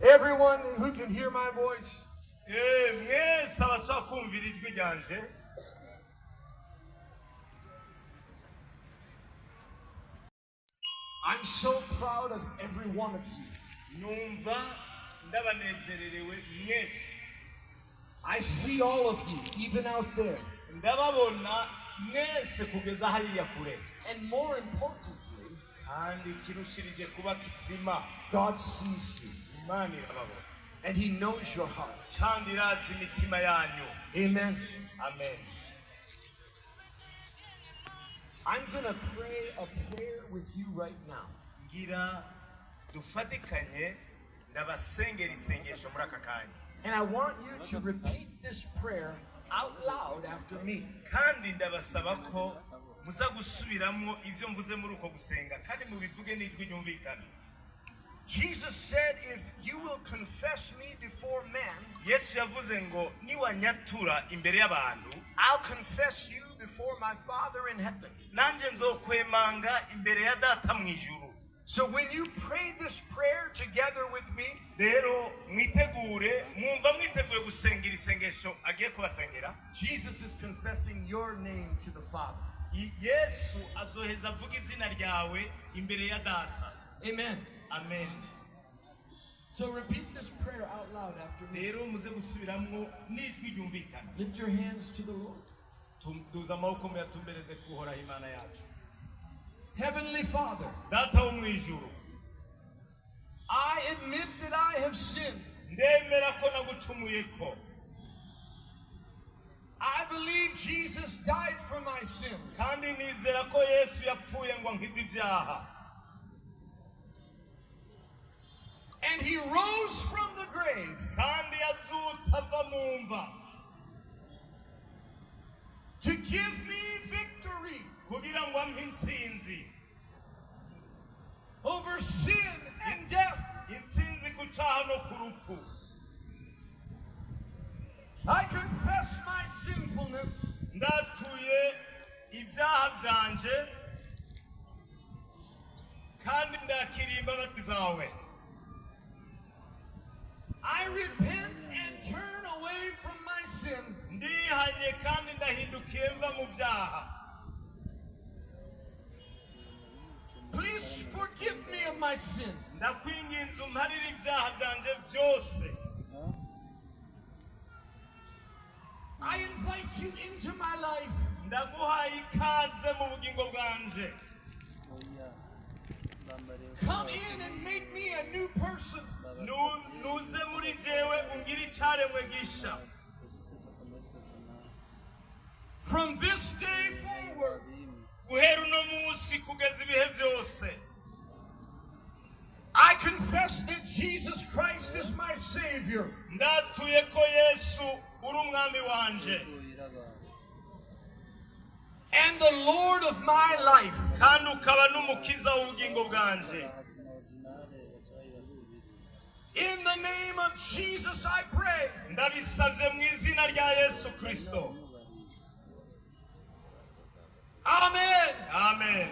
Everyone who can hear my voice. I'm so proud of every one of you. I see all of you, even out there. And more importantly, God sees you. And He knows your heart. Amen. Amen. I'm going to pray a prayer with you right now. And I want you to repeat this prayer out loud after me. Jesus said, if you will confess me before men, I'll confess you before my Father in heaven. So when you pray this prayer together with me, Jesus is confessing your name to the Father. Amen. Amen. So repeat this prayer out loud after me. Lift your hands to the Lord. Heavenly Father, I admit that I have sinned. I believe Jesus died for my sins. And He rose from the grave to give me victory over sin and death. I confess my sinfulness I repent and turn away from my sin. Please forgive me of my sin. I invite you into my life. Come in and make me a new person. From this day forward, I confess that Jesus Christ is my Savior. And the Lord of my life. In the name of Jesus I pray. Amen. Amen.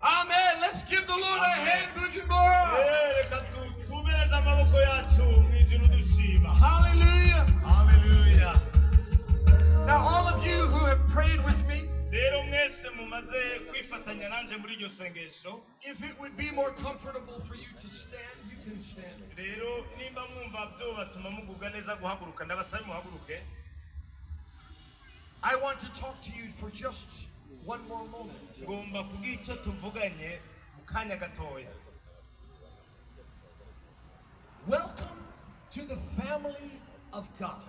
Amen. Let's give the Lord a hand, Bujumbura. Hallelujah. Hallelujah. Now all of you who have prayed with me, if it would be more comfortable for you to stand, you can stand. I want to talk to you for just one more moment. Welcome to the family of God.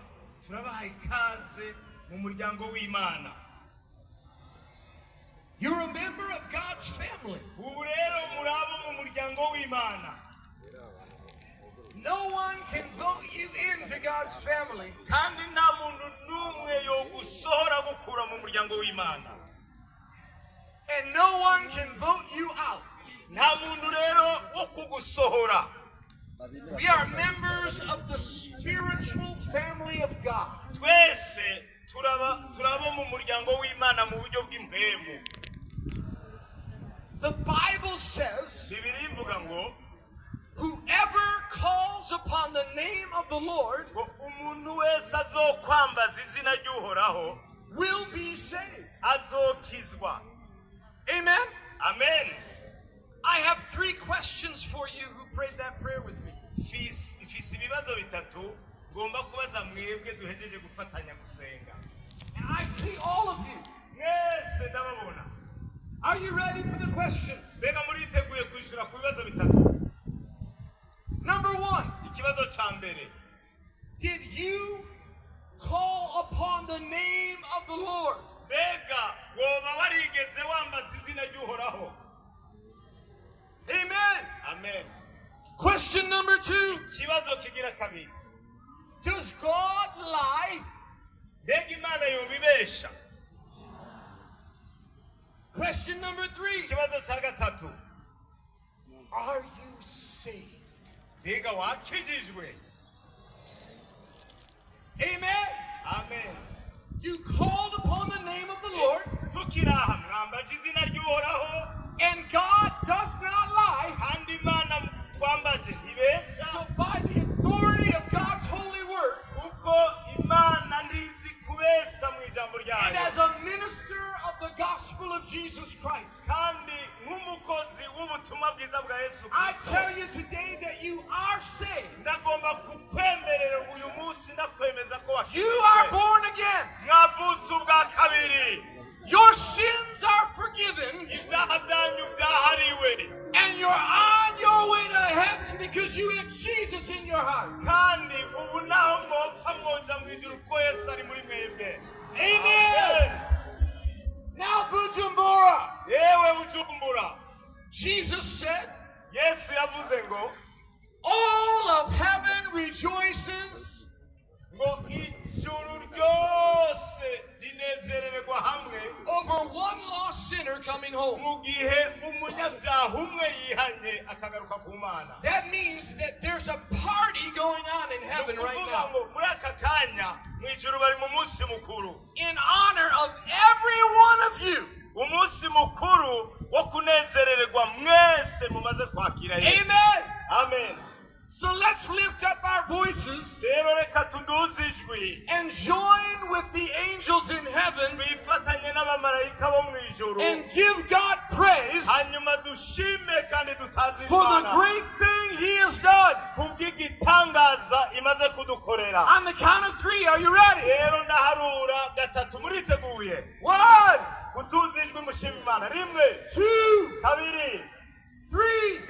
You're a member of God's family. No one can vote you into God's family. And no one can vote you out. We are members of the spiritual family of God. The Bible says, whoever calls upon the name of the Lord umuntu wese azokwambaza izina ry'Uhoraho will be saved. azokizwa. Amen. Amen. I have 3 questions for you who prayed that prayer with me. Mfise ibibazo bitatu ngomba kubaza mwebwe duhejeje gufatanya gusenga. And I see all of you. Mwese ndababona. Are you ready for the question? Mbega muriteguye kwishura ku bibazo bitatu? Number 1. Ikibazo ca mbere. Did you call upon the name of the Lord? Mbega woba warigeze wambaza izina ry'Uhoraho? Amen. Amen. Question number 2. Ikibazo kigira kabiri. Does God lie? Mbega Imana yobibesha? Question number 3. Ikibazo ca gatatu. Are you saved? Mbega wakijijwe? Amen. Amen. You called upon the name of the Lord, Tukiraha mwambaje izina ry'Uhoraho and God does not lie. kandi Imana twambaje ntibesha. So by the authority of God's holy word, Kuko Imana ntizi kubesha mu ijambo and ryayo. as a minister of the gospel of Jesus Christ, Kandi nk'umukozi w'ubutumwa bwiza bwa Yesu I Kristo, tell you today that you are saved. ndagomba kukwemerera uyu munsi ndakwemeza ko You are wakijijwe. born again. Mwavutse ubwa kabiri. Your sins are forgiven, Ibyaha byanyu byahariwe. and you're on your way to heaven because you have Jesus in your heart. Kandi ubu naho mwopfa mwoja mu ijuru ko Yesu ari muri mwebwe. Amen. Now, Bujumbura, Yewe Bujumbura, Jesus said, Yesu yavuze ngo all of heaven rejoices ngo ijuru ryose rinezererwa hamwe over one lost sinner coming home. mu gihe umunyabyaha umwe yihanye akagaruka ku Mana. That means that there's a party going on in heaven right Ukuvuga now ngo muri aka kanya mu ijuru bari mu munsi mukuru. in honor of every one of you. Umunsi mukuru wo kunezererwa mwese mumaze kwakira Yesu. Amen. Amen. So let's lift up our voices Rero reka tuduze ijwi and join with the angels in heaven twifatanye n'abamarayika bo mu ijuru and give God praise hanyuma dushime kandi dutaze for the Imana great thing He has done. kubw'igitangaza imaze kudukorera. On the count of 3, are you ready? Rero ndaharura gatatu muriteguye 1, kutuza ijwi mushima Imana. 1, 2, 2, 3. 3.